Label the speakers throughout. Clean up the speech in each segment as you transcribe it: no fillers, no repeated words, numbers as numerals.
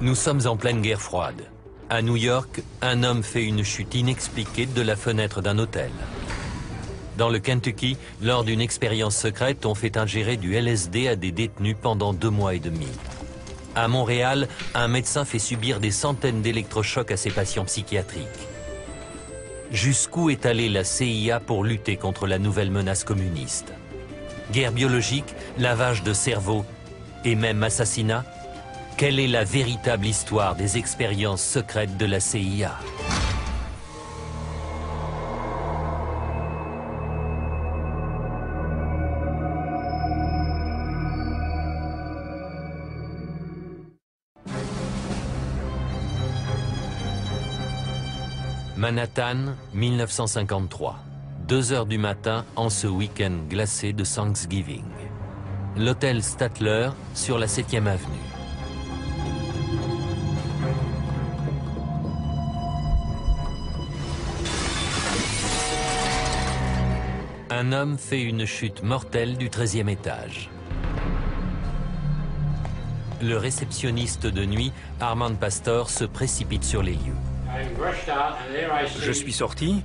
Speaker 1: Nous sommes en pleine guerre froide. À New York, un homme fait une chute inexpliquée de la fenêtre d'un hôtel. Dans le Kentucky, lors d'une expérience secrète, on fait ingérer du LSD à des détenus pendant 2 mois et demi. À Montréal, un médecin fait subir des centaines d'électrochocs à ses patients psychiatriques. Jusqu'où est allée la CIA pour lutter contre la nouvelle menace communiste? Guerre biologique, lavage de cerveau et même assassinat? Quelle est la véritable histoire des expériences secrètes de la CIA? Manhattan, 1953. 2 heures du matin en ce week-end glacé de Thanksgiving. L'hôtel Statler sur la 7e avenue. Un homme fait une chute mortelle du 13e étage. Le réceptionniste de nuit, Armand Pastor, se précipite sur les lieux.
Speaker 2: Je suis sorti,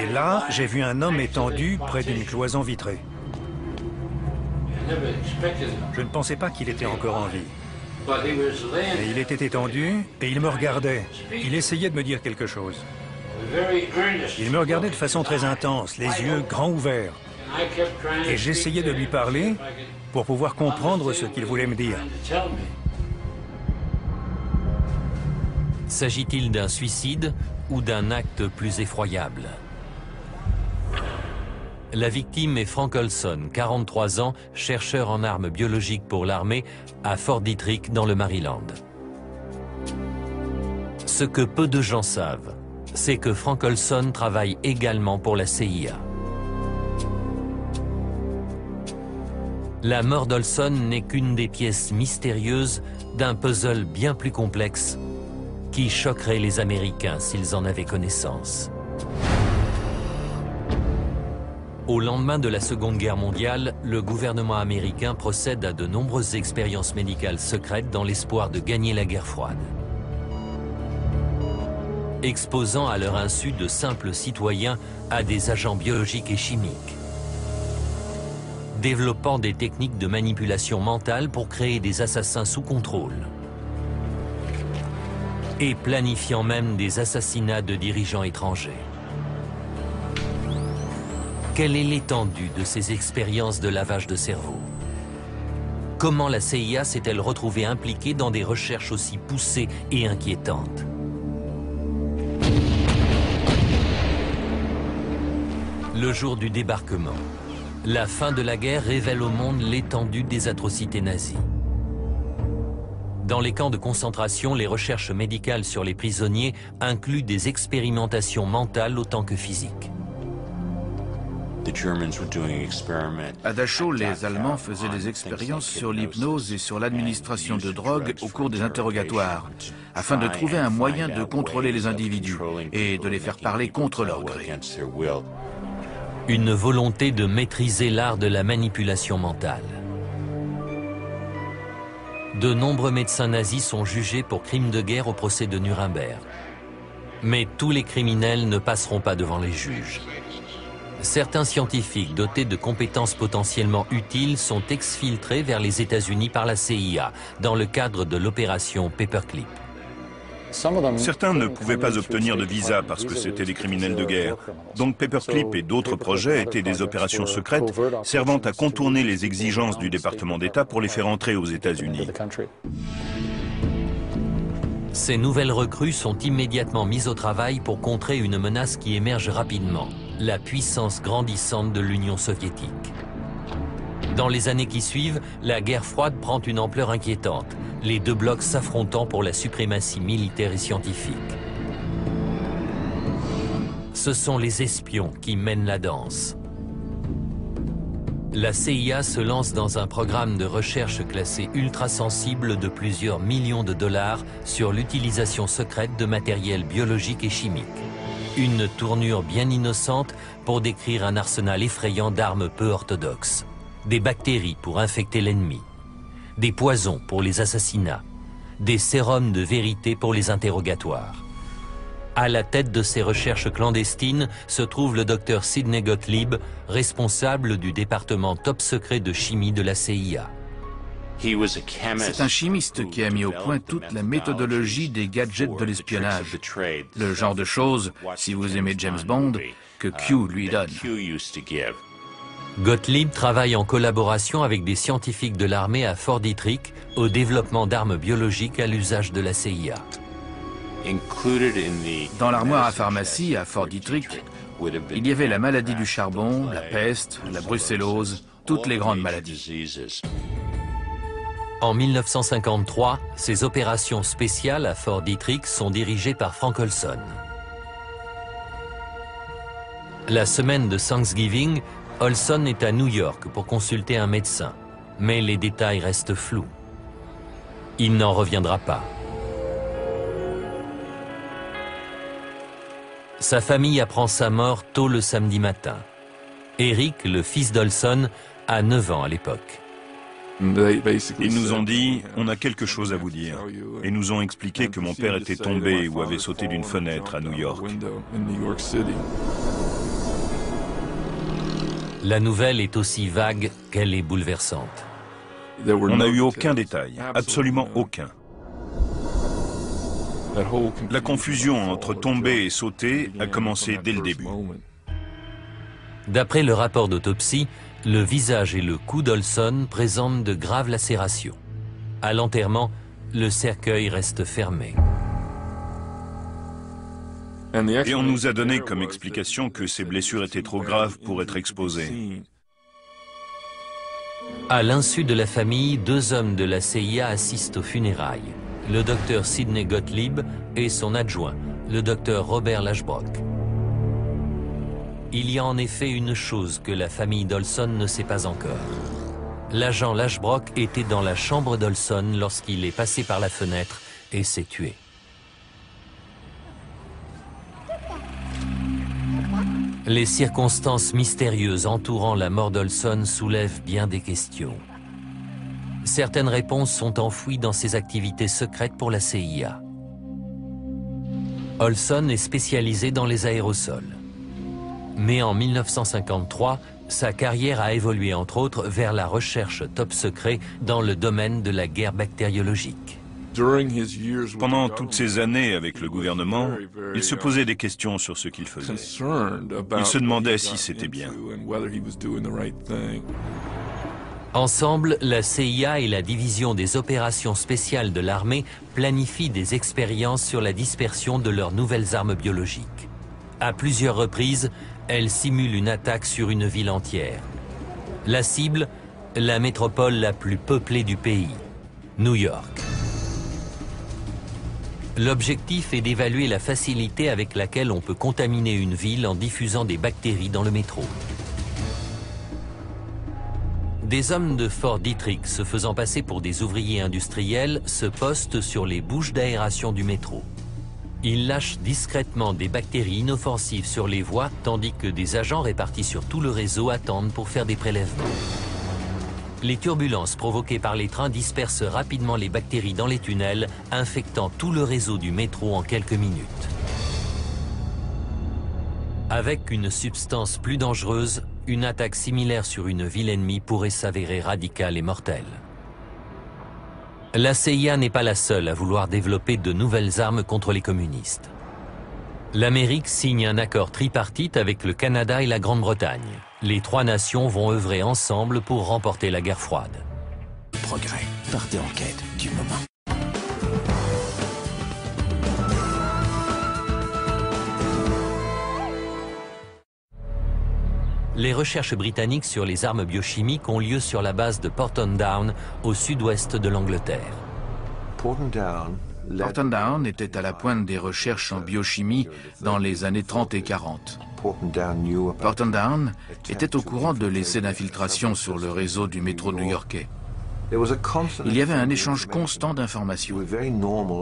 Speaker 2: et là, j'ai vu un homme étendu près d'une cloison vitrée. Je ne pensais pas qu'il était encore en vie. Mais il était étendu, et il me regardait. Il essayait de me dire quelque chose. Il me regardait de façon très intense, les yeux grands ouverts. Et j'essayais de lui parler pour pouvoir comprendre ce qu'il voulait me dire.
Speaker 1: S'agit-il d'un suicide ou d'un acte plus effroyable? La victime est Frank Olson, 43 ans, chercheur en armes biologiques pour l'armée à Fort Detrick dans le Maryland. Ce que peu de gens savent, c'est que Frank Olson travaille également pour la CIA. La mort d'Olson n'est qu'une des pièces mystérieuses d'un puzzle bien plus complexe qui choquerait les Américains s'ils en avaient connaissance. Au lendemain de la Seconde Guerre mondiale, le gouvernement américain procède à de nombreuses expériences médicales secrètes dans l'espoir de gagner la guerre froide. Exposant à leur insu de simples citoyens à des agents biologiques et chimiques. Développant des techniques de manipulation mentale pour créer des assassins sous contrôle. Et planifiant même des assassinats de dirigeants étrangers. Quelle est l'étendue de ces expériences de lavage de cerveau? Comment la CIA s'est-elle retrouvée impliquée dans des recherches aussi poussées et inquiétantes? Le jour du débarquement, la fin de la guerre révèle au monde l'étendue des atrocités nazies. Dans les camps de concentration, les recherches médicales sur les prisonniers incluent des expérimentations mentales autant que physiques.
Speaker 3: À Dachau, les Allemands faisaient des expériences sur l'hypnose et sur l'administration de drogue au cours des interrogatoires, afin de trouver un moyen de contrôler les individus et de les faire parler contre leur gré.
Speaker 1: Une volonté de maîtriser l'art de la manipulation mentale. De nombreux médecins nazis sont jugés pour crimes de guerre au procès de Nuremberg. Mais tous les criminels ne passeront pas devant les juges. Certains scientifiques dotés de compétences potentiellement utiles sont exfiltrés vers les États-Unis par la CIA dans le cadre de l'opération Paperclip.
Speaker 4: Certains ne pouvaient pas obtenir de visa parce que c'étaient des criminels de guerre. Donc Paperclip et d'autres projets étaient des opérations secrètes servant à contourner les exigences du département d'État pour les faire entrer aux États-Unis.
Speaker 1: Ces nouvelles recrues sont immédiatement mises au travail pour contrer une menace qui émerge rapidement, la puissance grandissante de l'Union soviétique. Dans les années qui suivent, la guerre froide prend une ampleur inquiétante, les deux blocs s'affrontant pour la suprématie militaire et scientifique. Ce sont les espions qui mènent la danse. La CIA se lance dans un programme de recherche classé ultra sensible de plusieurs millions de dollars sur l'utilisation secrète de matériel biologique et chimique. Une tournure bien innocente pour décrire un arsenal effrayant d'armes peu orthodoxes. Des bactéries pour infecter l'ennemi, des poisons pour les assassinats, des sérums de vérité pour les interrogatoires. À la tête de ces recherches clandestines se trouve le docteur Sidney Gottlieb, responsable du département top secret de chimie de la CIA.
Speaker 3: C'est un chimiste qui a mis au point toute la méthodologie des gadgets de l'espionnage. Le genre de choses, si vous aimez James Bond, que Q lui donne.
Speaker 1: Gottlieb travaille en collaboration avec des scientifiques de l'armée à Fort Detrick au développement d'armes biologiques à l'usage de la CIA.
Speaker 3: Dans l'armoire à pharmacie à Fort Detrick, il y avait la maladie du charbon, la peste, la brucellose, toutes les grandes maladies.
Speaker 1: En 1953, ces opérations spéciales à Fort Detrick sont dirigées par Frank Olson. La semaine de Thanksgiving, Olson est à New York pour consulter un médecin, mais les détails restent flous. Il n'en reviendra pas. Sa famille apprend sa mort tôt le samedi matin. Eric, le fils d'Olson, a 9 ans à l'époque.
Speaker 4: Ils nous ont dit, on a quelque chose à vous dire, et nous ont expliqué que mon père était tombé ou avait sauté d'une fenêtre à New York.
Speaker 1: La nouvelle est aussi vague qu'elle est bouleversante.
Speaker 4: On n'a eu aucun détail, absolument aucun. La confusion entre tomber et sauter a commencé dès le début.
Speaker 1: D'après le rapport d'autopsie, le visage et le cou d'Olson présentent de graves lacérations. À l'enterrement, le cercueil reste fermé.
Speaker 4: Et on nous a donné comme explication que ces blessures étaient trop graves pour être exposées.
Speaker 1: À l'insu de la famille, 2 hommes de la CIA assistent aux funérailles. Le docteur Sidney Gottlieb et son adjoint, le docteur Robert Lashbrook. Il y a en effet une chose que la famille d'Olson ne sait pas encore. L'agent Lashbrook était dans la chambre d'Olson lorsqu'il est passé par la fenêtre et s'est tué. Les circonstances mystérieuses entourant la mort d'Olson soulèvent bien des questions. Certaines réponses sont enfouies dans ses activités secrètes pour la CIA. Olson est spécialisé dans les aérosols. Mais en 1953, sa carrière a évolué entre autres vers la recherche top secret dans le domaine de la guerre bactériologique.
Speaker 4: Pendant toutes ces années avec le gouvernement, il se posait des questions sur ce qu'il faisait. Il se demandait si c'était bien.
Speaker 1: Ensemble, la CIA et la division des opérations spéciales de l'armée planifient des expériences sur la dispersion de leurs nouvelles armes biologiques. À plusieurs reprises, elles simulent une attaque sur une ville entière. La cible, la métropole la plus peuplée du pays, New York. L'objectif est d'évaluer la facilité avec laquelle on peut contaminer une ville en diffusant des bactéries dans le métro. Des hommes de Fort Detrick se faisant passer pour des ouvriers industriels se postent sur les bouches d'aération du métro. Ils lâchent discrètement des bactéries inoffensives sur les voies, tandis que des agents répartis sur tout le réseau attendent pour faire des prélèvements. Les turbulences provoquées par les trains dispersent rapidement les bactéries dans les tunnels, infectant tout le réseau du métro en quelques minutes. Avec une substance plus dangereuse, une attaque similaire sur une ville ennemie pourrait s'avérer radicale et mortelle. La CIA n'est pas la seule à vouloir développer de nouvelles armes contre les communistes. L'Amérique signe un accord tripartite avec le Canada et la Grande-Bretagne. Les 3 nations vont œuvrer ensemble pour remporter la guerre froide.
Speaker 5: Progrès, partez en quête du moment.
Speaker 1: Les recherches britanniques sur les armes biochimiques ont lieu sur la base de Porton Down, au sud-ouest de l'Angleterre.
Speaker 3: Porton Down était à la pointe des recherches en biochimie dans les années 30 et 40. Porton Down était au courant de l'essai d'infiltration sur le réseau du métro new-yorkais. Il y avait un échange constant d'informations.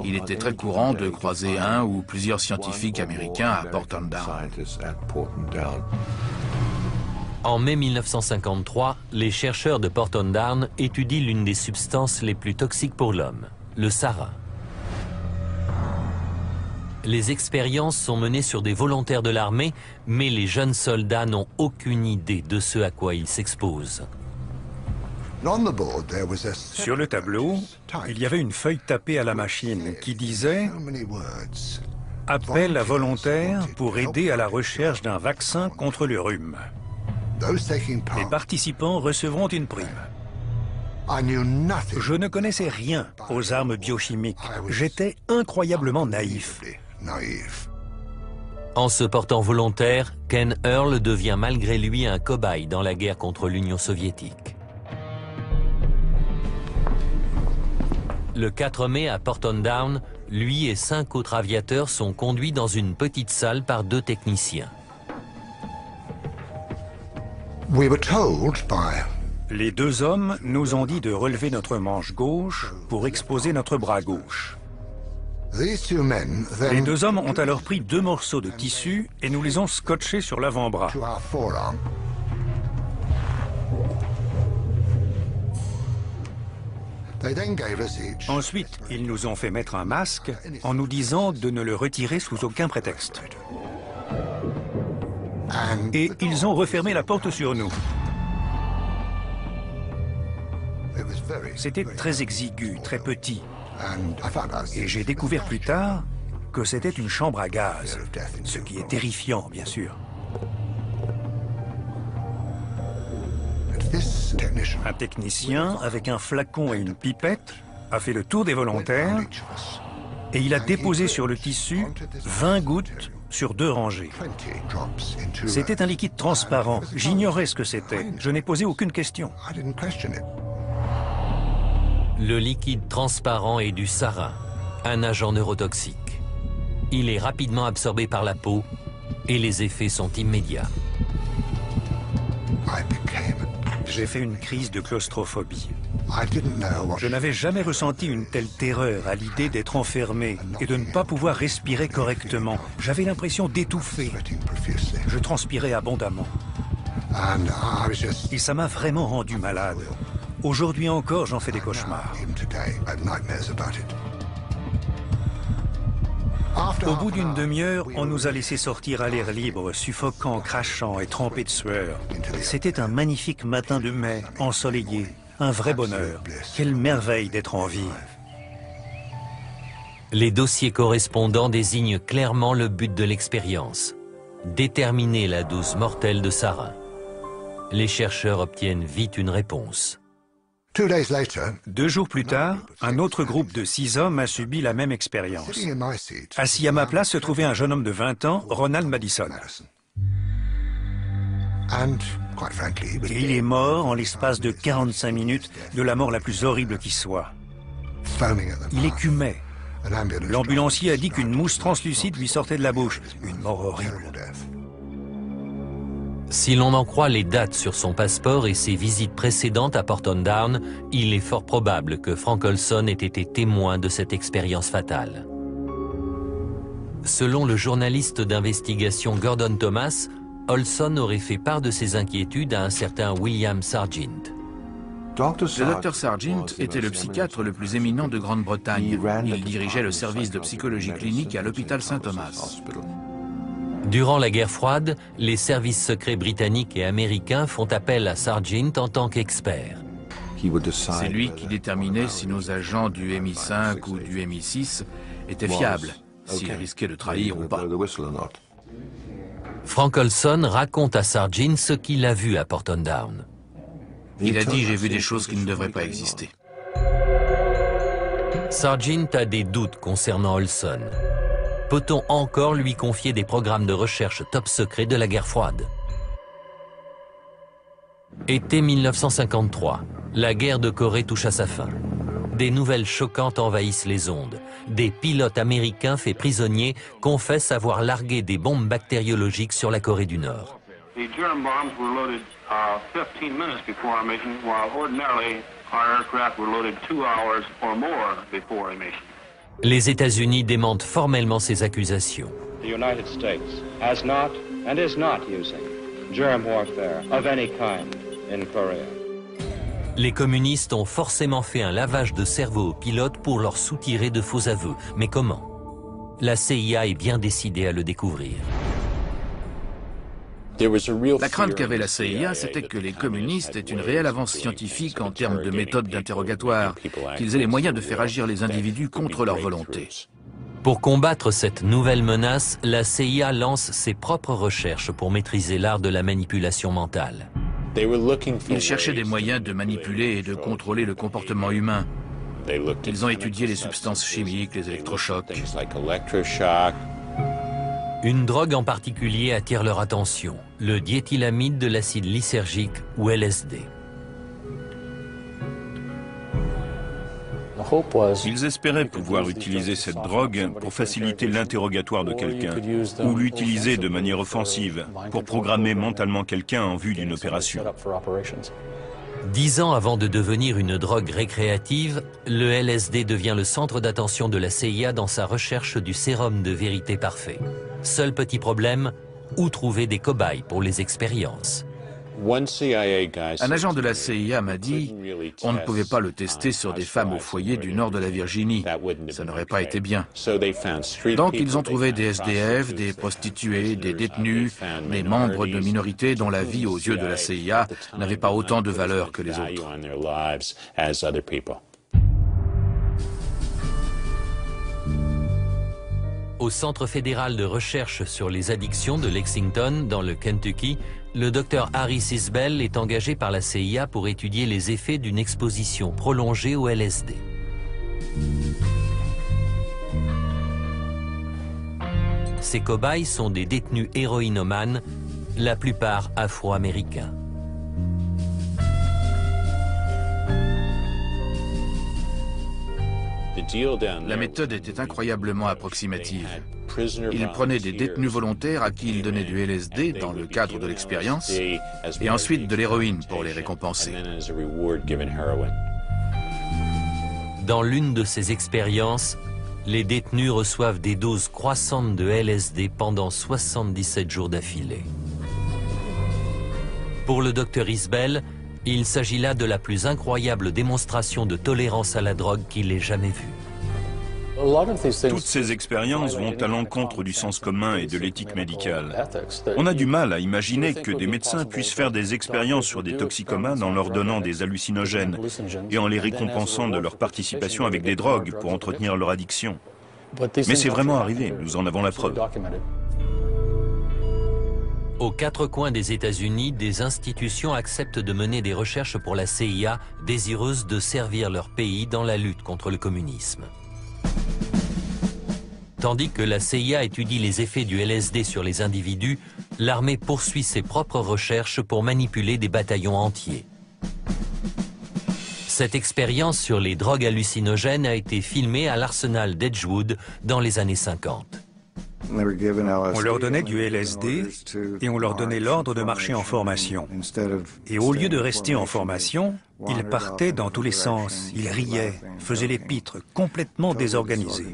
Speaker 3: Il était très courant de croiser un ou plusieurs scientifiques américains à Porton Down.
Speaker 1: En mai 1953, les chercheurs de Porton Down étudient l'une des substances les plus toxiques pour l'homme, le sarin. Les expériences sont menées sur des volontaires de l'armée, mais les jeunes soldats n'ont aucune idée de ce à quoi ils s'exposent.
Speaker 2: Sur le tableau, il y avait une feuille tapée à la machine qui disait « Appel à volontaires pour aider à la recherche d'un vaccin contre le rhume. Les participants recevront une prime. » Je ne connaissais rien aux armes biochimiques. J'étais incroyablement naïf.
Speaker 1: En se portant volontaire, Ken Earl devient malgré lui un cobaye dans la guerre contre l'Union soviétique. Le 4 mai à Porton Down, lui et 5 autres aviateurs sont conduits dans une petite salle par 2 techniciens.
Speaker 2: Les 2 hommes nous ont dit de relever notre manche gauche pour exposer notre bras gauche. Les 2 hommes ont alors pris 2 morceaux de tissu et nous les ont scotchés sur l'avant-bras. Ensuite, ils nous ont fait mettre un masque en nous disant de ne le retirer sous aucun prétexte. Et ils ont refermé la porte sur nous. C'était très exigu, très petit. Et j'ai découvert plus tard que c'était une chambre à gaz, ce qui est terrifiant, bien sûr. Un technicien, avec un flacon et une pipette, a fait le tour des volontaires et il a déposé sur le tissu 20 gouttes sur 2 rangées. C'était un liquide transparent. J'ignorais ce que c'était. Je n'ai posé aucune question.
Speaker 1: Le liquide transparent est du sarin, un agent neurotoxique. Il est rapidement absorbé par la peau et les effets sont immédiats.
Speaker 2: J'ai fait une crise de claustrophobie. Je n'avais jamais ressenti une telle terreur à l'idée d'être enfermé et de ne pas pouvoir respirer correctement. J'avais l'impression d'étouffer. Je transpirais abondamment. Et ça m'a vraiment rendu malade. Aujourd'hui encore, j'en fais des cauchemars. Au bout d'une demi-heure, on nous a laissé sortir à l'air libre, suffocant, crachant et trempés de sueur. C'était un magnifique matin de mai, ensoleillé, un vrai bonheur. Quelle merveille d'être en vie.
Speaker 1: Les dossiers correspondants désignent clairement le but de l'expérience: déterminer la dose mortelle de sarin. Les chercheurs obtiennent vite une réponse.
Speaker 2: 2 jours plus tard, un autre groupe de 6 hommes a subi la même expérience. Assis à ma place se trouvait un jeune homme de 20 ans, Ronald Madison. Et il est mort en l'espace de 45 minutes de la mort la plus horrible qui soit. Il écumait. L'ambulancier a dit qu'une mousse translucide lui sortait de la bouche. Une mort horrible.
Speaker 1: Si l'on en croit les dates sur son passeport et ses visites précédentes à Porton Down, il est fort probable que Frank Olson ait été témoin de cette expérience fatale. Selon le journaliste d'investigation Gordon Thomas, Olson aurait fait part de ses inquiétudes à un certain William Sargent.
Speaker 3: Le Dr Sargent était le psychiatre le plus éminent de Grande-Bretagne. Il dirigeait le service de psychologie clinique à l'hôpital Saint-Thomas.
Speaker 1: Durant la guerre froide, les services secrets britanniques et américains font appel à Sargent en tant qu'expert.
Speaker 3: C'est lui qui déterminait si nos agents du MI5 ou du MI6 étaient fiables, s'ils risquaient de trahir ou pas.
Speaker 1: Frank Olson raconte à Sargent ce qu'il a vu à Porton Down.
Speaker 3: Il a dit « j'ai vu des choses qui ne devraient pas exister ».
Speaker 1: Sargent a des doutes concernant Olson. Peut-on encore lui confier des programmes de recherche top secret de la guerre froide? Été 1953, la guerre de Corée touche à sa fin. Des nouvelles choquantes envahissent les ondes. Des pilotes américains faits prisonniers confessent avoir largué des bombes bactériologiques sur la Corée du Nord.
Speaker 6: The germ bombs were loaded 15 minutes before our mission, while ordinarily our aircraft were loaded 2 hours or more before a mission.
Speaker 1: Les États-Unis démentent formellement ces accusations.
Speaker 7: The United States has not and is not using germ warfare of any kind in Korea.
Speaker 1: Les communistes ont forcément fait un lavage de cerveau aux pilotes pour leur soutirer de faux aveux. Mais comment? la CIA est bien décidée à le découvrir.
Speaker 3: La crainte qu'avait la CIA, c'était que les communistes aient une réelle avance scientifique en termes de méthodes d'interrogatoire, qu'ils aient les moyens de faire agir les individus contre leur volonté.
Speaker 1: Pour combattre cette nouvelle menace, la CIA lance ses propres recherches pour maîtriser l'art de la manipulation mentale.
Speaker 3: Ils cherchaient des moyens de manipuler et de contrôler le comportement humain. Ils ont étudié les substances chimiques, les électrochocs.
Speaker 1: Une drogue en particulier attire leur attention, le diéthylamide de l'acide lysergique ou LSD.
Speaker 4: Ils espéraient pouvoir utiliser cette drogue pour faciliter l'interrogatoire de quelqu'un ou l'utiliser de manière offensive pour programmer mentalement quelqu'un en vue d'une opération.
Speaker 1: 10 ans avant de devenir une drogue récréative, le LSD devient le centre d'attention de la CIA dans sa recherche du sérum de vérité parfait. Seul petit problème, où trouver des cobayes pour les expériences?
Speaker 3: Un agent de la CIA m'a dit « On ne pouvait pas le tester sur des femmes au foyer du nord de la Virginie. Ça n'aurait pas été bien. » Donc ils ont trouvé des SDF, des prostituées, des détenus, des membres de minorités dont la vie aux yeux de la CIA n'avait pas autant de valeur que les autres.
Speaker 1: Au Centre fédéral de recherche sur les addictions de Lexington, dans le Kentucky, le docteur Harry Sisbell est engagé par la CIA pour étudier les effets d'une exposition prolongée au LSD. Ces cobayes sont des détenus héroïnomanes, la plupart afro-américains.
Speaker 3: La méthode était incroyablement approximative. Ils prenaient des détenus volontaires à qui ils donnaient du LSD dans le cadre de l'expérience et ensuite de l'héroïne pour les récompenser.
Speaker 1: Dans l'une de ces expériences, les détenus reçoivent des doses croissantes de LSD pendant 77 jours d'affilée. Pour le docteur Isbell, il s'agit là de la plus incroyable démonstration de tolérance à la drogue qu'il ait jamais vue.
Speaker 4: Toutes ces expériences vont à l'encontre du sens commun et de l'éthique médicale. On a du mal à imaginer que des médecins puissent faire des expériences sur des toxicomanes en leur donnant des hallucinogènes et en les récompensant de leur participation avec des drogues pour entretenir leur addiction. Mais c'est vraiment arrivé, nous en avons la preuve.
Speaker 1: Aux quatre coins des États-Unis, des institutions acceptent de mener des recherches pour la CIA, désireuses de servir leur pays dans la lutte contre le communisme. Tandis que la CIA étudie les effets du LSD sur les individus, l'armée poursuit ses propres recherches pour manipuler des bataillons entiers. Cette expérience sur les drogues hallucinogènes a été filmée à l'arsenal d'Edgewood dans les années 50.
Speaker 2: On leur donnait du LSD et on leur donnait l'ordre de marcher en formation. Et au lieu de rester en formation, ils partaient dans tous les sens, ils riaient, faisaient les pitres, complètement désorganisés.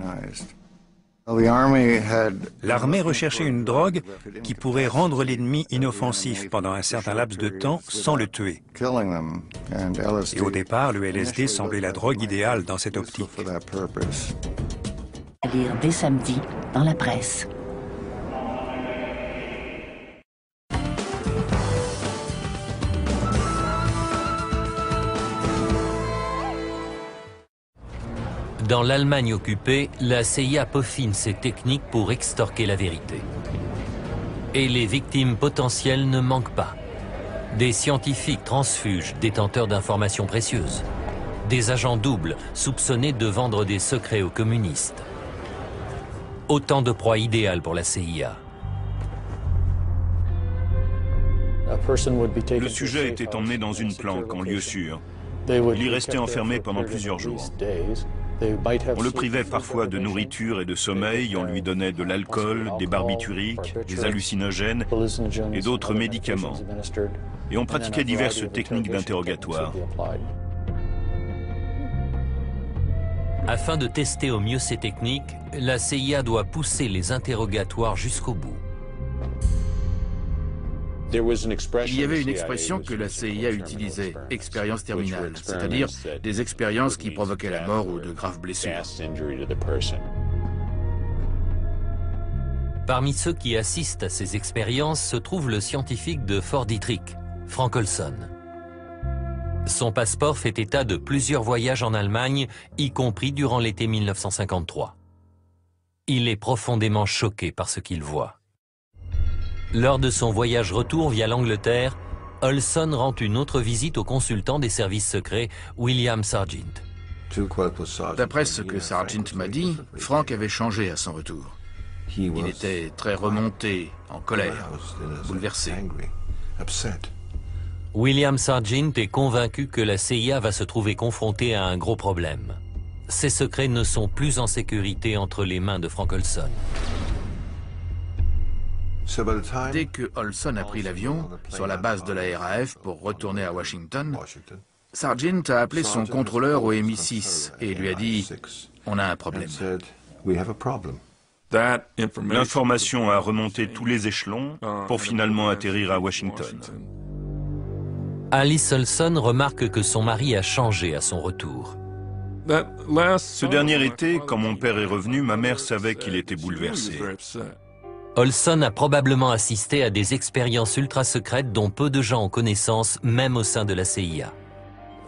Speaker 2: L'armée recherchait une drogue qui pourrait rendre l'ennemi inoffensif pendant un certain laps de temps sans le tuer. Et au départ, le LSD semblait la drogue idéale dans cette optique.
Speaker 8: À lire dès samedi dans la presse.
Speaker 1: Dans l'Allemagne occupée, la CIA peaufine ses techniques pour extorquer la vérité. Et les victimes potentielles ne manquent pas. Des scientifiques transfuges détenteurs d'informations précieuses. Des agents doubles soupçonnés de vendre des secrets aux communistes. Autant de proies idéales pour la CIA.
Speaker 4: Le sujet était emmené dans une planque en lieu sûr. Il y restait enfermé pendant plusieurs jours. On le privait parfois de nourriture et de sommeil, on lui donnait de l'alcool, des barbituriques, des hallucinogènes et d'autres médicaments. Et on pratiquait diverses techniques d'interrogatoire.
Speaker 1: Afin de tester au mieux ces techniques, la CIA doit pousser les interrogatoires jusqu'au bout.
Speaker 3: Il y avait une expression que la CIA utilisait, expérience terminale, c'est-à-dire des expériences qui provoquaient la mort ou de graves blessures.
Speaker 1: Parmi ceux qui assistent à ces expériences se trouve le scientifique de Fort Detrick, Frank Olson. Son passeport fait état de plusieurs voyages en Allemagne, y compris durant l'été 1953. Il est profondément choqué par ce qu'il voit. Lors de son voyage retour via l'Angleterre, Olson rend une autre visite au consultant des services secrets, William Sargent.
Speaker 3: D'après ce que Sargent m'a dit, Frank avait changé à son retour. Il était très remonté, en colère, bouleversé.
Speaker 1: William Sargent est convaincu que la CIA va se trouver confrontée à un gros problème. Ses secrets ne sont plus en sécurité entre les mains de Frank Olson.
Speaker 3: Dès que Olson a pris l'avion, sur la base de la RAF pour retourner à Washington, Sargent a appelé son contrôleur au MI6 et lui a dit « On a un problème ».
Speaker 4: L'information a remonté tous les échelons pour finalement atterrir à Washington.
Speaker 1: Alice Olson remarque que son mari a changé à son retour.
Speaker 4: Ce dernier été, quand mon père est revenu, ma mère savait qu'il était bouleversé.
Speaker 1: Olson a probablement assisté à des expériences ultra secrètes dont peu de gens ont connaissance, même au sein de la CIA.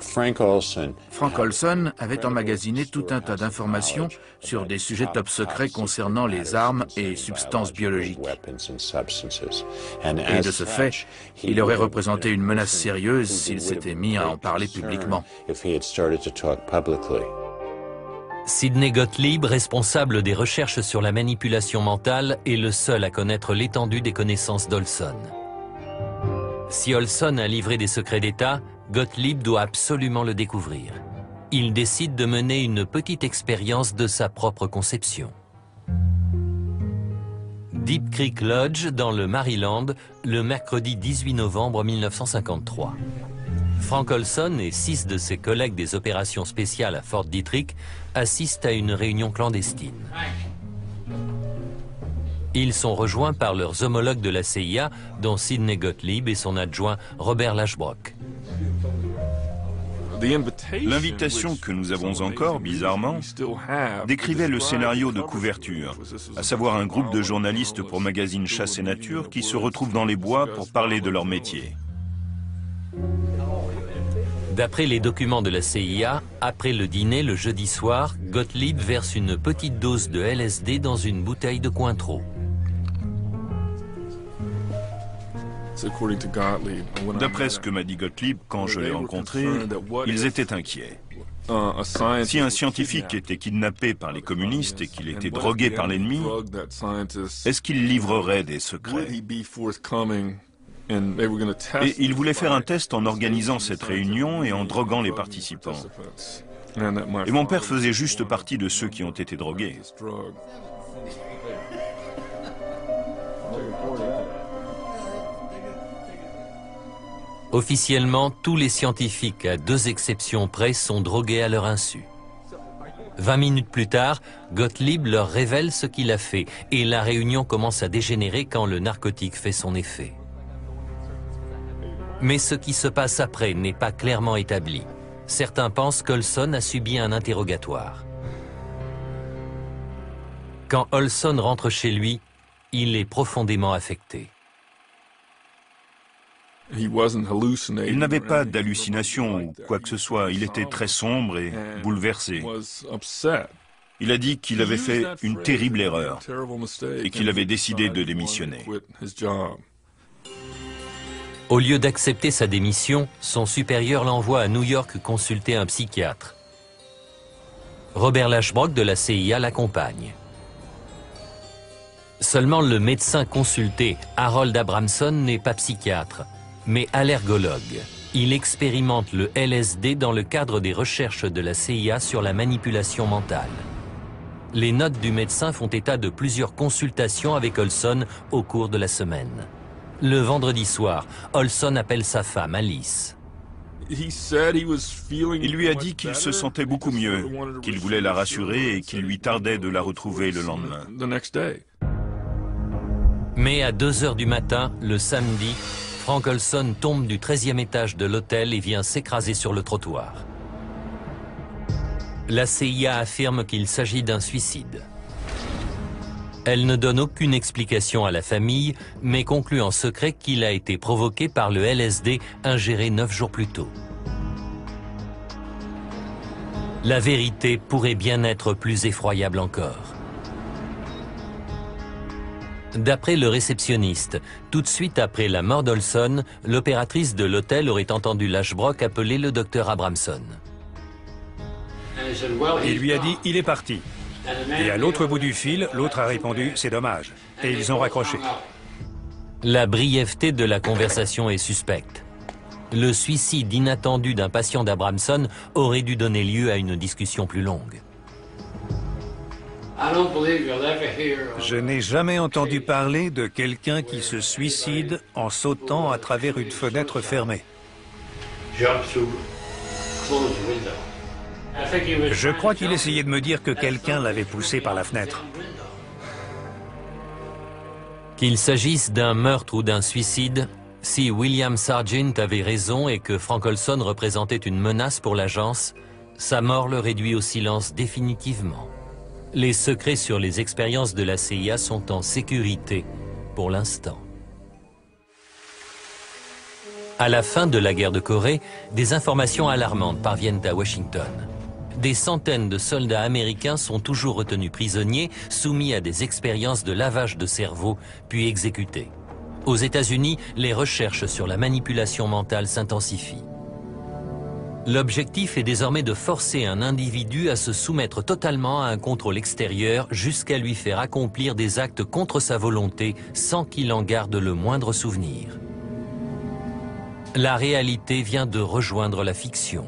Speaker 3: Frank Olson avait emmagasiné tout un tas d'informations sur des sujets top secrets concernant les armes et substances biologiques. Et de ce fait, il aurait représenté une menace sérieuse s'il s'était mis à en parler publiquement.
Speaker 1: Sidney Gottlieb, responsable des recherches sur la manipulation mentale, est le seul à connaître l'étendue des connaissances d'Olson. Si Olson a livré des secrets d'État, Gottlieb doit absolument le découvrir. Il décide de mener une petite expérience de sa propre conception. Deep Creek Lodge, dans le Maryland, le mercredi 18 novembre 1953. Frank Olson et 6 de ses collègues des opérations spéciales à Fort Detrick assistent à une réunion clandestine. Ils sont rejoints par leurs homologues de la CIA, dont Sidney Gottlieb et son adjoint Robert Lashbrook.
Speaker 4: L'invitation que nous avons encore, bizarrement, décrivait le scénario de couverture, à savoir un groupe de journalistes pour magazine Chasse et Nature qui se retrouvent dans les bois pour parler de leur métier.
Speaker 1: D'après les documents de la CIA, après le dîner le jeudi soir, Gottlieb verse une petite dose de LSD dans une bouteille de Cointreau.
Speaker 4: D'après ce que m'a dit Gottlieb quand je l'ai rencontré, ils étaient inquiets. Si un scientifique était kidnappé par les communistes et qu'il était drogué par l'ennemi, est-ce qu'il livrerait des secrets ? Et il voulait faire un test en organisant cette réunion et en droguant les participants. Et mon père faisait juste partie de ceux qui ont été drogués.
Speaker 1: Officiellement, tous les scientifiques, à 2 exceptions près, sont drogués à leur insu. 20 minutes plus tard, Gottlieb leur révèle ce qu'il a fait et la réunion commence à dégénérer quand le narcotique fait son effet. Mais ce qui se passe après n'est pas clairement établi. Certains pensent qu'Olson a subi un interrogatoire. Quand Olson rentre chez lui, il est profondément affecté.
Speaker 4: Il n'avait pas d'hallucination ou quoi que ce soit, il était très sombre et bouleversé. Il a dit qu'il avait fait une terrible erreur et qu'il avait décidé de démissionner.
Speaker 1: Au lieu d'accepter sa démission, son supérieur l'envoie à New York consulter un psychiatre. Robert Lashbrook de la CIA l'accompagne. Seulement le médecin consulté, Harold Abramson, n'est pas psychiatre, mais allergologue. Il expérimente le LSD dans le cadre des recherches de la CIA sur la manipulation mentale. Les notes du médecin font état de plusieurs consultations avec Olson au cours de la semaine. Le vendredi soir, Olson appelle sa femme, Alice.
Speaker 4: Il lui a dit qu'il se sentait beaucoup mieux, qu'il voulait la rassurer et qu'il lui tardait de la retrouver le lendemain.
Speaker 1: Mais à 2 heures du matin, le samedi, Frank Olson tombe du 13e étage de l'hôtel et vient s'écraser sur le trottoir. La CIA affirme qu'il s'agit d'un suicide. Elle ne donne aucune explication à la famille, mais conclut en secret qu'il a été provoqué par le LSD ingéré 9 jours plus tôt. La vérité pourrait bien être plus effroyable encore. D'après le réceptionniste, tout de suite après la mort d'Olson, l'opératrice de l'hôtel aurait entendu Lashbrook appeler le docteur Abramson.
Speaker 2: Il lui a dit « il est parti ». Et à l'autre bout du fil, l'autre a répondu « c'est dommage ». Et ils ont raccroché.
Speaker 1: La brièveté de la conversation est suspecte. Le suicide inattendu d'un patient d'Abramson aurait dû donner lieu à une discussion plus longue.
Speaker 2: Je n'ai jamais entendu parler de quelqu'un qui se suicide en sautant à travers une fenêtre fermée. Je crois qu'il essayait de me dire que quelqu'un l'avait poussé par la fenêtre.
Speaker 1: Qu'il s'agisse d'un meurtre ou d'un suicide, si William Sargent avait raison et que Frank Olson représentait une menace pour l'agence, sa mort le réduit au silence définitivement. Les secrets sur les expériences de la CIA sont en sécurité pour l'instant. À la fin de la guerre de Corée, des informations alarmantes parviennent à Washington. Des centaines de soldats américains sont toujours retenus prisonniers, soumis à des expériences de lavage de cerveau, puis exécutés. Aux États-Unis, les recherches sur la manipulation mentale s'intensifient. L'objectif est désormais de forcer un individu à se soumettre totalement à un contrôle extérieur jusqu'à lui faire accomplir des actes contre sa volonté sans qu'il en garde le moindre souvenir. La réalité vient de rejoindre la fiction.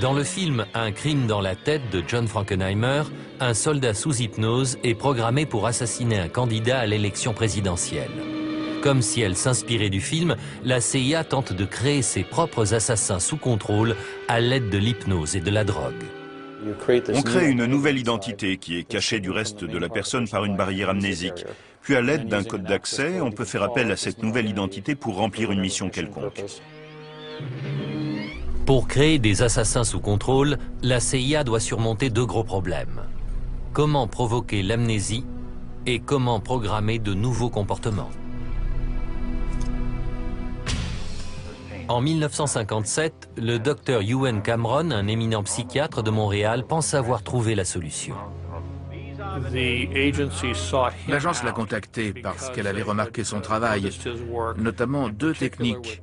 Speaker 1: Dans le film Un crime dans la tête de John Frankenheimer, un soldat sous hypnose est programmé pour assassiner un candidat à l'élection présidentielle. Comme si elle s'inspirait du film, la CIA tente de créer ses propres assassins sous contrôle à l'aide de l'hypnose et de la drogue.
Speaker 4: On crée une nouvelle identité qui est cachée du reste de la personne par une barrière amnésique. Puis à l'aide d'un code d'accès, on peut faire appel à cette nouvelle identité pour remplir une mission quelconque.
Speaker 1: Pour créer des assassins sous contrôle, la CIA doit surmonter 2 gros problèmes. Comment provoquer l'amnésie et comment programmer de nouveaux comportements. En 1957, le docteur Ewen Cameron, un éminent psychiatre de Montréal, pense avoir trouvé la solution.
Speaker 3: L'agence l'a contacté parce qu'elle avait remarqué son travail, notamment 2 techniques,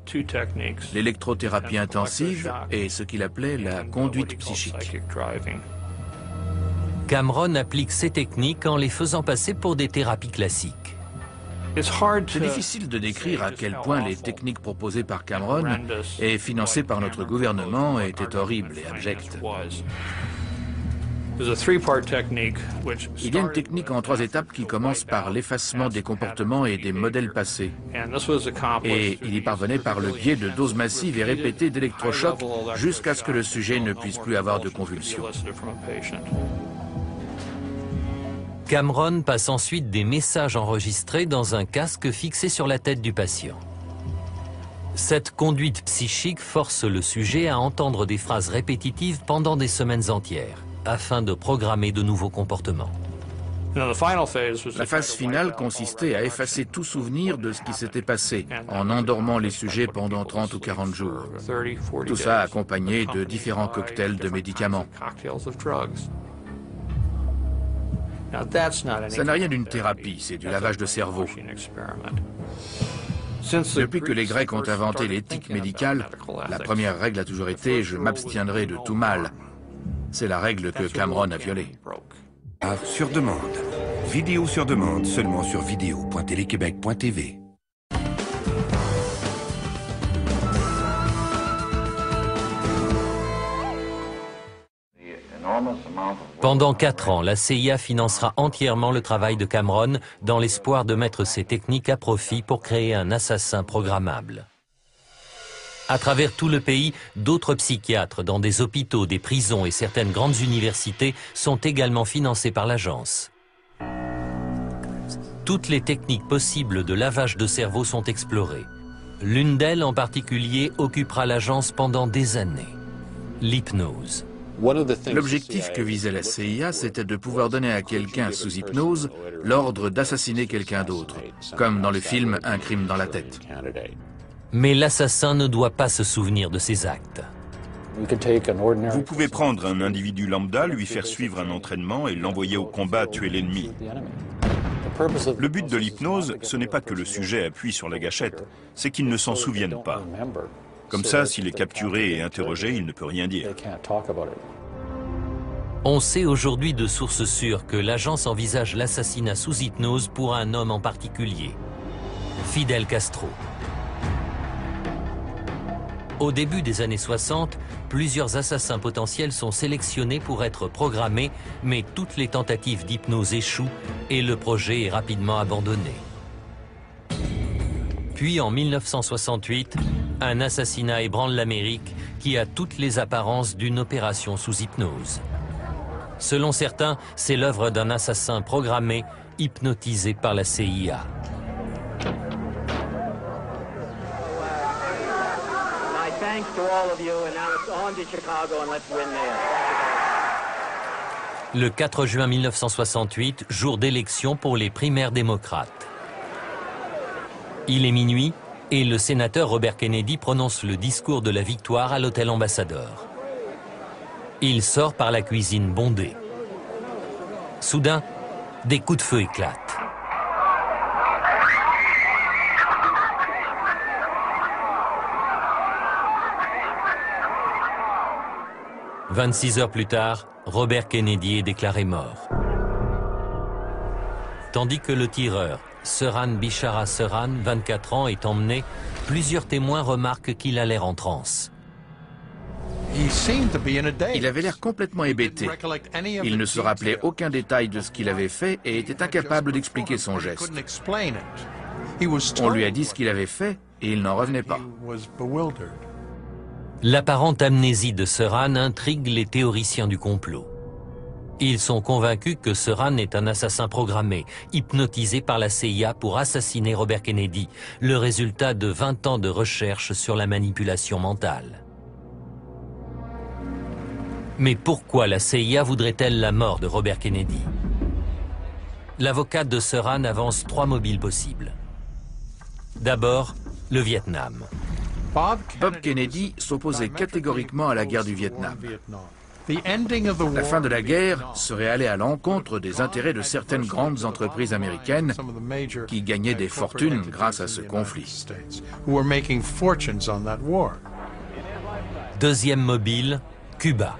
Speaker 3: l'électrothérapie intensive et ce qu'il appelait la conduite psychique.
Speaker 1: Cameron applique ces techniques en les faisant passer pour des thérapies classiques.
Speaker 3: C'est difficile de décrire à quel point les techniques proposées par Cameron et financées par notre gouvernement étaient horribles et abjectes. Il y a une technique en 3 étapes qui commence par l'effacement des comportements et des modèles passés. Et il y parvenait par le biais de doses massives et répétées d'électrochocs jusqu'à ce que le sujet ne puisse plus avoir de convulsions.
Speaker 1: Cameron passe ensuite des messages enregistrés dans un casque fixé sur la tête du patient. Cette conduite psychique force le sujet à entendre des phrases répétitives pendant des semaines entières, afin de programmer de nouveaux comportements.
Speaker 3: La phase finale consistait à effacer tout souvenir de ce qui s'était passé, en endormant les sujets pendant 30 ou 40 jours. Tout ça accompagné de différents cocktails de médicaments. Ça n'a rien d'une thérapie, c'est du lavage de cerveau. Depuis que les Grecs ont inventé l'éthique médicale, la première règle a toujours été « je m'abstiendrai de tout mal ». C'est la règle que Cameron a violée.
Speaker 5: Sur demande. Vidéo sur demande, seulement sur vidéo.téléquébec.tv.
Speaker 1: Pendant 4 ans, la CIA financera entièrement le travail de Cameron dans l'espoir de mettre ses techniques à profit pour créer un assassin programmable. À travers tout le pays, d'autres psychiatres dans des hôpitaux, des prisons et certaines grandes universités sont également financés par l'agence. Toutes les techniques possibles de lavage de cerveau sont explorées. L'une d'elles en particulier occupera l'agence pendant des années. L'hypnose.
Speaker 3: L'objectif que visait la CIA, c'était de pouvoir donner à quelqu'un sous hypnose l'ordre d'assassiner quelqu'un d'autre, comme dans le film Un crime dans la tête.
Speaker 1: Mais l'assassin ne doit pas se souvenir de ses actes.
Speaker 4: Vous pouvez prendre un individu lambda, lui faire suivre un entraînement et l'envoyer au combat tuer l'ennemi. Le but de l'hypnose, ce n'est pas que le sujet appuie sur la gâchette, c'est qu'il ne s'en souvienne pas. Comme ça, s'il est capturé et interrogé, il ne peut rien dire.
Speaker 1: On sait aujourd'hui de sources sûres que l'agence envisage l'assassinat sous hypnose pour un homme en particulier, Fidel Castro. Au début des années 60, plusieurs assassins potentiels sont sélectionnés pour être programmés, mais toutes les tentatives d'hypnose échouent et le projet est rapidement abandonné. Puis en 1968, un assassinat ébranle l'Amérique qui a toutes les apparences d'une opération sous hypnose. Selon certains, c'est l'œuvre d'un assassin programmé, hypnotisé par la CIA. Le 4 juin 1968, jour d'élection pour les primaires démocrates. Il est minuit et le sénateur Robert Kennedy prononce le discours de la victoire à l'hôtel Ambassadeur. Il sort par la cuisine bondée. Soudain, des coups de feu éclatent. « 26 heures plus tard, Robert Kennedy est déclaré mort. Tandis que le tireur, Sirhan Bishara Sirhan, 24 ans, est emmené, plusieurs témoins remarquent qu'il a l'air en transe.
Speaker 3: Il avait l'air complètement hébété. Il ne se rappelait aucun détail de ce qu'il avait fait et était incapable d'expliquer son geste. On lui a dit ce qu'il avait fait et il n'en revenait pas.
Speaker 1: L'apparente amnésie de Sirhan intrigue les théoriciens du complot. Ils sont convaincus que Sirhan est un assassin programmé, hypnotisé par la CIA pour assassiner Robert Kennedy, le résultat de 20 ans de recherche sur la manipulation mentale. Mais pourquoi la CIA voudrait-elle la mort de Robert Kennedy? L'avocat de Sirhan avance 3 mobiles possibles. D'abord, le Vietnam.
Speaker 3: Bob Kennedy s'opposait catégoriquement à la guerre du Vietnam. La fin de la guerre serait allée à l'encontre des intérêts de certaines grandes entreprises américaines qui gagnaient des fortunes grâce à ce conflit.
Speaker 1: Deuxième mobile, Cuba.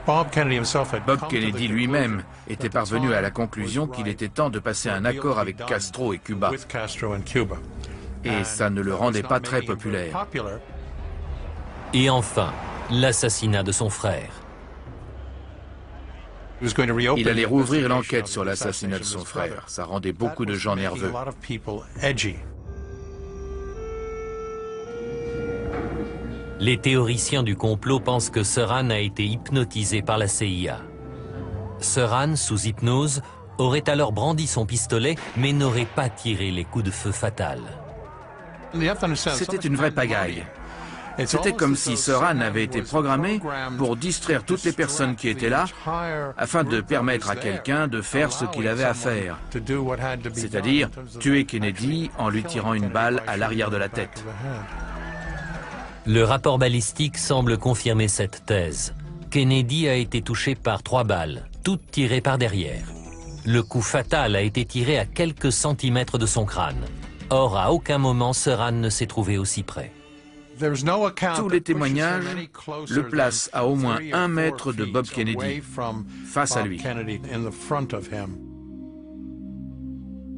Speaker 3: Bob Kennedy lui-même était parvenu à la conclusion qu'il était temps de passer un accord avec Castro et Cuba. Et ça ne le rendait pas très populaire.
Speaker 1: Et enfin, l'assassinat de son frère.
Speaker 3: Il allait rouvrir l'enquête sur l'assassinat de son frère. Ça rendait beaucoup de gens nerveux.
Speaker 1: Les théoriciens du complot pensent que Sirhan a été hypnotisé par la CIA. Sirhan, sous hypnose, aurait alors brandi son pistolet, mais n'aurait pas tiré les coups de feu fatals.
Speaker 3: C'était une vraie pagaille. C'était comme si Sirhan avait été programmé pour distraire toutes les personnes qui étaient là, afin de permettre à quelqu'un de faire ce qu'il avait à faire, c'est-à-dire tuer Kennedy en lui tirant une balle à l'arrière de la tête.
Speaker 1: Le rapport balistique semble confirmer cette thèse. Kennedy a été touché par 3 balles, toutes tirées par derrière. Le coup fatal a été tiré à quelques centimètres de son crâne. Or, à aucun moment, Sirhan ne s'est trouvé aussi près.
Speaker 3: Tous les témoignages le placent à au moins 1 mètre de Bob Kennedy, face à lui.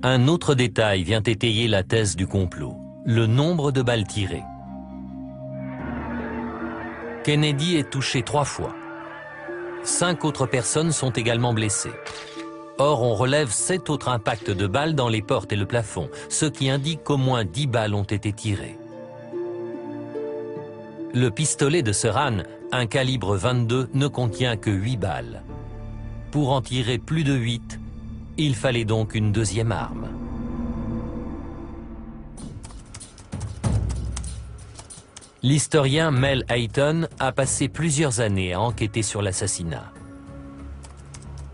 Speaker 1: Un autre détail vient étayer la thèse du complot, le nombre de balles tirées. Kennedy est touché 3 fois. 5 autres personnes sont également blessées. Or, on relève 7 autres impacts de balles dans les portes et le plafond, ce qui indique qu'au moins 10 balles ont été tirées. Le pistolet de Sirhan, un calibre 22, ne contient que 8 balles. Pour en tirer plus de 8, il fallait donc une deuxième arme. L'historien Mel Hayton a passé plusieurs années à enquêter sur l'assassinat.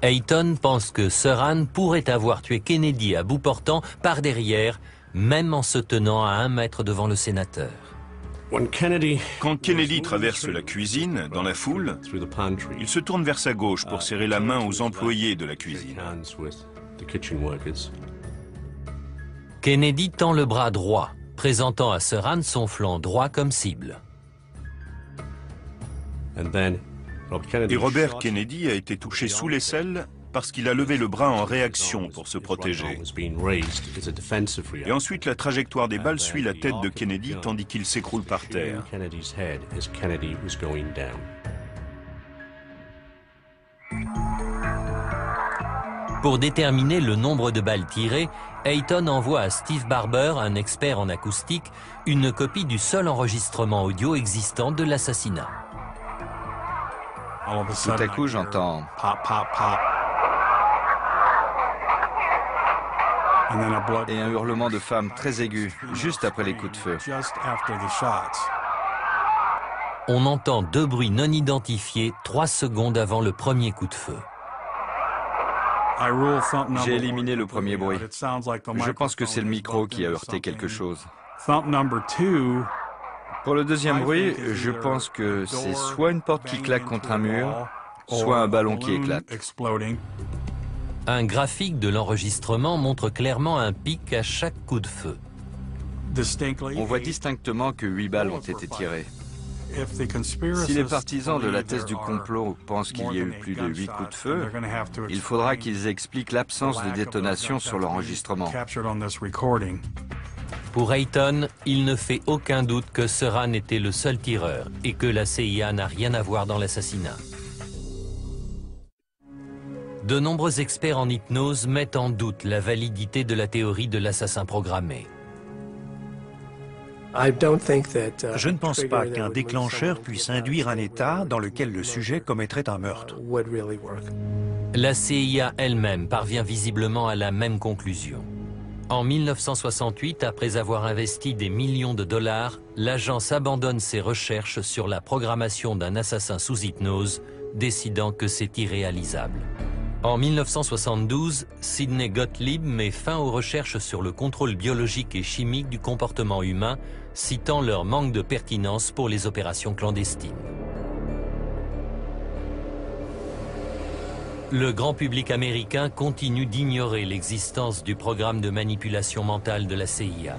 Speaker 1: Hayton pense que Sirhan pourrait avoir tué Kennedy à bout portant par derrière, même en se tenant à 1 mètre devant le sénateur.
Speaker 4: Quand Kennedy traverse la cuisine, dans la foule, il se tourne vers sa gauche pour serrer la main aux employés de la cuisine.
Speaker 1: Kennedy tend le bras droit, présentant à Sirhan son flanc droit comme cible.
Speaker 4: Et Robert Kennedy a été touché sous l'aisselle parce qu'il a levé le bras en réaction pour se protéger. Et ensuite, la trajectoire des balles suit la tête de Kennedy tandis qu'il s'écroule par terre.
Speaker 1: Pour déterminer le nombre de balles tirées, Hayton envoie à Steve Barber, un expert en acoustique, une copie du seul enregistrement audio existant de l'assassinat.
Speaker 9: Tout à coup, j'entends pop, pop, pop. Et un hurlement de femme très aigu, juste après les coups de feu.
Speaker 1: On entend 2 bruits non identifiés 3 secondes avant le premier coup de feu.
Speaker 9: J'ai éliminé le premier bruit. Je pense que c'est le micro qui a heurté quelque chose. Pour le deuxième bruit, je pense que c'est soit une porte qui claque contre un mur, soit un ballon qui éclate.
Speaker 1: Un graphique de l'enregistrement montre clairement un pic à chaque coup de feu.
Speaker 9: On voit distinctement que 8 balles ont été tirées. Si les partisans de la thèse du complot pensent qu'il y a eu plus de 8 coups de feu, il faudra qu'ils expliquent l'absence de détonation sur l'enregistrement.
Speaker 1: Pour Hayton, il ne fait aucun doute que Sirhan était le seul tireur et que la CIA n'a rien à voir dans l'assassinat. De nombreux experts en hypnose mettent en doute la validité de la théorie de l'assassin programmé.
Speaker 2: Je ne pense pas qu'un déclencheur puisse induire un état dans lequel le sujet commettrait un meurtre.
Speaker 1: La CIA elle-même parvient visiblement à la même conclusion. En 1968, après avoir investi des millions de dollars, l'agence abandonne ses recherches sur la programmation d'un assassin sous hypnose, décidant que c'est irréalisable. En 1972, Sidney Gottlieb met fin aux recherches sur le contrôle biologique et chimique du comportement humain, citant leur manque de pertinence pour les opérations clandestines. Le grand public américain continue d'ignorer l'existence du programme de manipulation mentale de la CIA.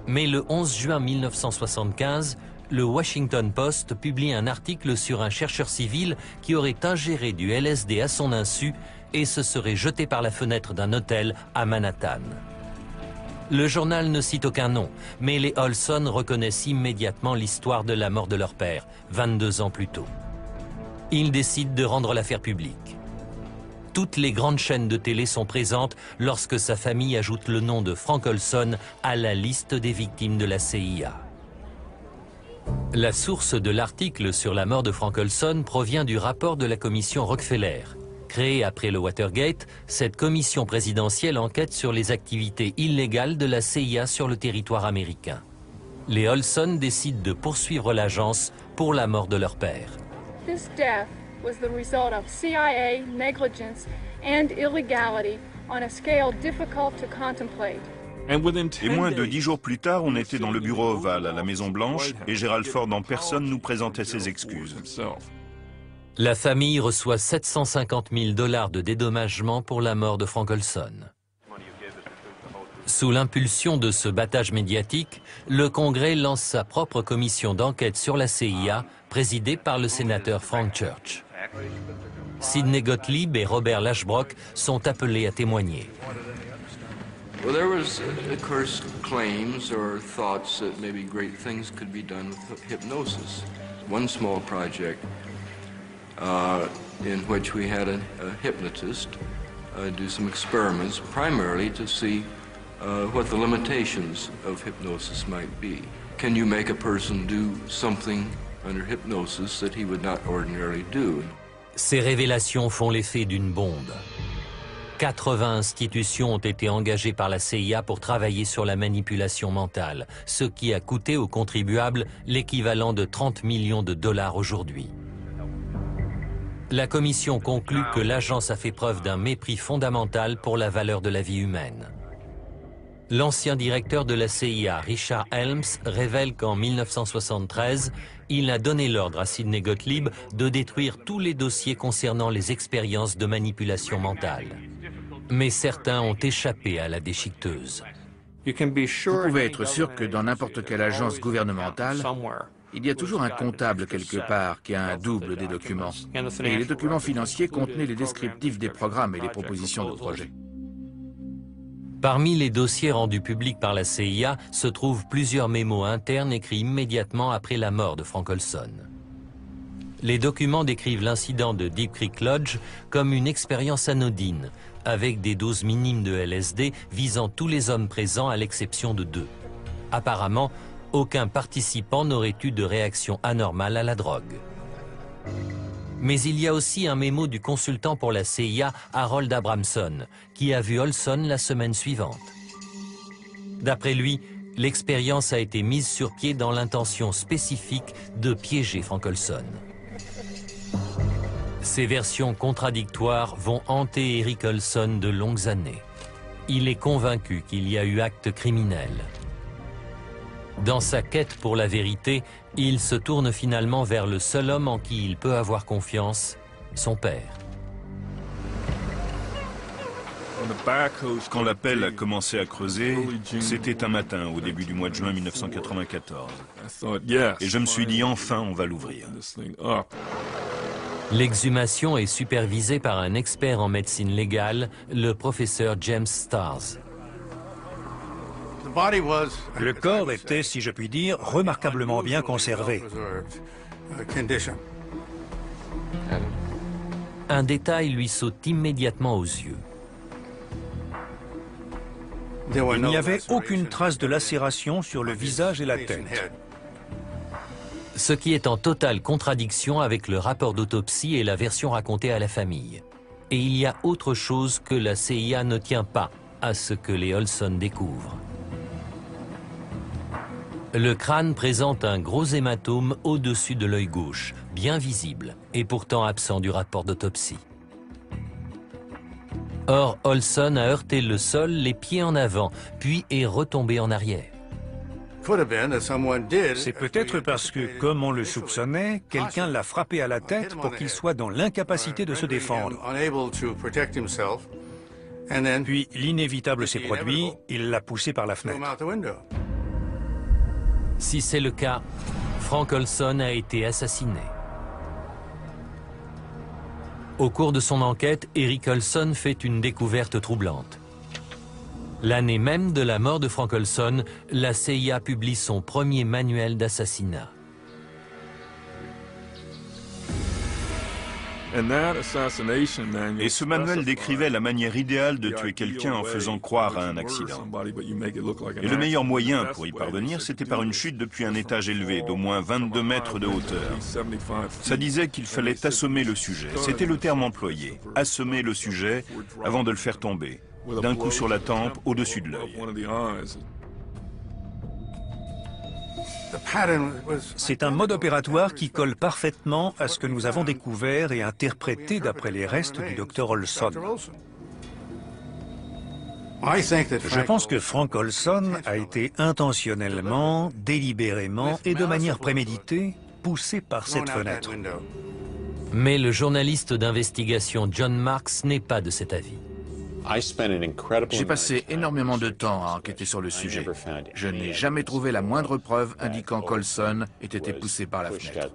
Speaker 1: Mais le 11 juin 1975, le Washington Post publie un article sur un chercheur civil qui aurait ingéré du LSD à son insu et se serait jeté par la fenêtre d'un hôtel à Manhattan. Le journal ne cite aucun nom, mais les Olson reconnaissent immédiatement l'histoire de la mort de leur père, 22 ans plus tôt. Ils décident de rendre l'affaire publique. Toutes les grandes chaînes de télé sont présentes lorsque sa famille ajoute le nom de Frank Olson à la liste des victimes de la CIA. La source de l'article sur la mort de Frank Olson provient du rapport de la commission Rockefeller. Créée après le Watergate, cette commission présidentielle enquête sur les activités illégales de la CIA sur le territoire américain. Les Olson décident de poursuivre l'agence pour la mort de leur père.
Speaker 10: This death was the result of CIA negligence and illegality on a scale difficult to contemplate.
Speaker 4: Et moins de 10 jours plus tard, on était dans le bureau ovale à la Maison-Blanche et Gerald Ford en personne nous présentait ses excuses.
Speaker 1: La famille reçoit 750 000 $ de dédommagement pour la mort de Frank Olson. Sous l'impulsion de ce battage médiatique, le Congrès lance sa propre commission d'enquête sur la CIA, présidée par le sénateur Frank Church. Sidney Gottlieb et Robert Lashbrock sont appelés à témoigner.
Speaker 11: Well, there was, of course, claims or thoughts that maybe great things could be done with hypnosis. One small project in which we had a hypnotist do some experiments, primarily to see what the limitations of hypnosis might be. Can you make a person do something under hypnosis that he would not ordinarily do?
Speaker 1: Ces révélations font l'effet d'une bombe. 80 institutions ont été engagées par la CIA pour travailler sur la manipulation mentale, ce qui a coûté aux contribuables l'équivalent de 30 millions de dollars aujourd'hui. La commission conclut que l'agence a fait preuve d'un mépris fondamental pour la valeur de la vie humaine. L'ancien directeur de la CIA, Richard Helms, révèle qu'en 1973, il a donné l'ordre à Sidney Gottlieb de détruire tous les dossiers concernant les expériences de manipulation mentale. Mais certains ont échappé à la déchiqueteuse.
Speaker 3: Vous pouvez être sûr que dans n'importe quelle agence gouvernementale, il y a toujours un comptable quelque part qui a un double des documents. Et les documents financiers contenaient les descriptifs des programmes et les propositions de projets.
Speaker 1: Parmi les dossiers rendus publics par la CIA se trouvent plusieurs mémos internes écrits immédiatement après la mort de Frank Olson. Les documents décrivent l'incident de Deep Creek Lodge comme une expérience anodine, avec des doses minimes de LSD visant tous les hommes présents à l'exception de 2. Apparemment, aucun participant n'aurait eu de réaction anormale à la drogue. Mais il y a aussi un mémo du consultant pour la CIA, Harold Abramson, qui a vu Olson la semaine suivante. D'après lui, l'expérience a été mise sur pied dans l'intention spécifique de piéger Frank Olson. Ces versions contradictoires vont hanter Eric Olson de longues années. Il est convaincu qu'il y a eu acte criminel. Dans sa quête pour la vérité, il se tourne finalement vers le seul homme en qui il peut avoir confiance, son père.
Speaker 4: Quand l'appel a commencé à creuser, c'était un matin au début du mois de juin 1994. Et je me suis dit, enfin, on va l'ouvrir.
Speaker 1: L'exhumation est supervisée par un expert en médecine légale, le professeur James Stars.
Speaker 2: Le corps était, si je puis dire, remarquablement bien conservé.
Speaker 1: Un détail lui saute immédiatement aux yeux.
Speaker 2: Il n'y avait aucune trace de lacération sur le visage et la tête.
Speaker 1: Ce qui est en totale contradiction avec le rapport d'autopsie et la version racontée à la famille. Et il y a autre chose que la CIA ne tient pas à ce que les Olson découvrent. Le crâne présente un gros hématome au-dessus de l'œil gauche, bien visible, et pourtant absent du rapport d'autopsie. Or, Olson a heurté le sol les pieds en avant, puis est retombé en arrière.
Speaker 2: C'est peut-être parce que, comme on le soupçonnait, quelqu'un l'a frappé à la tête pour qu'il soit dans l'incapacité de se défendre. Puis, l'inévitable s'est produit, il l'a poussé par la fenêtre.
Speaker 1: Si c'est le cas, Frank Olson a été assassiné. Au cours de son enquête, Eric Olson fait une découverte troublante. L'année même de la mort de Frank Olson, la CIA publie son premier manuel d'assassinat.
Speaker 4: Et ce manuel décrivait la manière idéale de tuer quelqu'un en faisant croire à un accident. Et le meilleur moyen pour y parvenir, c'était par une chute depuis un étage élevé, d'au moins 22 mètres de hauteur. Ça disait qu'il fallait assommer le sujet. C'était le terme employé. Assommer le sujet avant de le faire tomber. D'un coup sur la tempe, au-dessus de l'œil.
Speaker 2: C'est un mode opératoire qui colle parfaitement à ce que nous avons découvert et interprété d'après les restes du Dr Olson. Je pense que Frank Olson a été intentionnellement, délibérément et de manière préméditée poussé par cette fenêtre.
Speaker 1: Mais le journaliste d'investigation John Marks n'est pas de cet avis.
Speaker 3: J'ai passé énormément de temps à enquêter sur le sujet. Je n'ai jamais trouvé la moindre preuve indiquant qu'Olson ait été poussé par la fenêtre.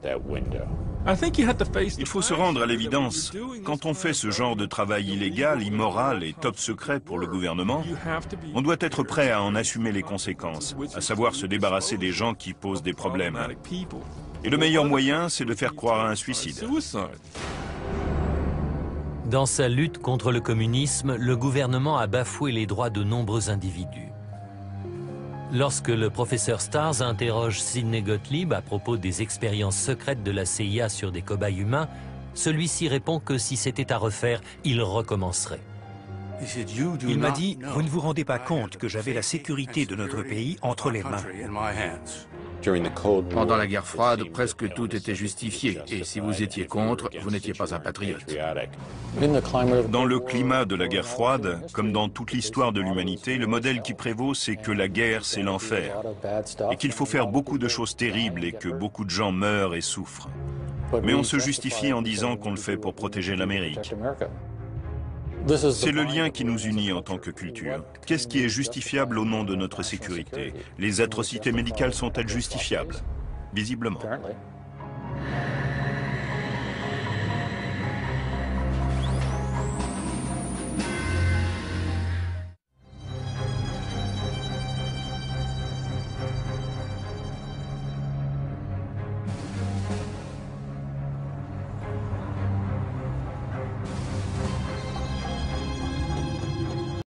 Speaker 4: Il faut se rendre à l'évidence. Quand on fait ce genre de travail illégal, immoral et top secret pour le gouvernement, on doit être prêt à en assumer les conséquences, à savoir se débarrasser des gens qui posent des problèmes. Et le meilleur moyen, c'est de faire croire à un suicide.
Speaker 1: Dans sa lutte contre le communisme, le gouvernement a bafoué les droits de nombreux individus. Lorsque le professeur Stars interroge Sidney Gottlieb à propos des expériences secrètes de la CIA sur des cobayes humains, celui-ci répond que si c'était à refaire, il recommencerait.
Speaker 2: Il m'a dit, vous ne vous rendez pas compte que j'avais la sécurité de notre pays entre les mains.
Speaker 3: Pendant la guerre froide, presque tout était justifié, et si vous étiez contre, vous n'étiez pas un patriote.
Speaker 4: Dans le climat de la guerre froide, comme dans toute l'histoire de l'humanité, le modèle qui prévaut, c'est que la guerre, c'est l'enfer, et qu'il faut faire beaucoup de choses terribles et que beaucoup de gens meurent et souffrent. Mais on se justifie en disant qu'on le fait pour protéger l'Amérique. C'est le lien qui nous unit en tant que culture. Qu'est-ce qui est justifiable au nom de notre sécurité? Les atrocités médicales sont-elles justifiables? Visiblement.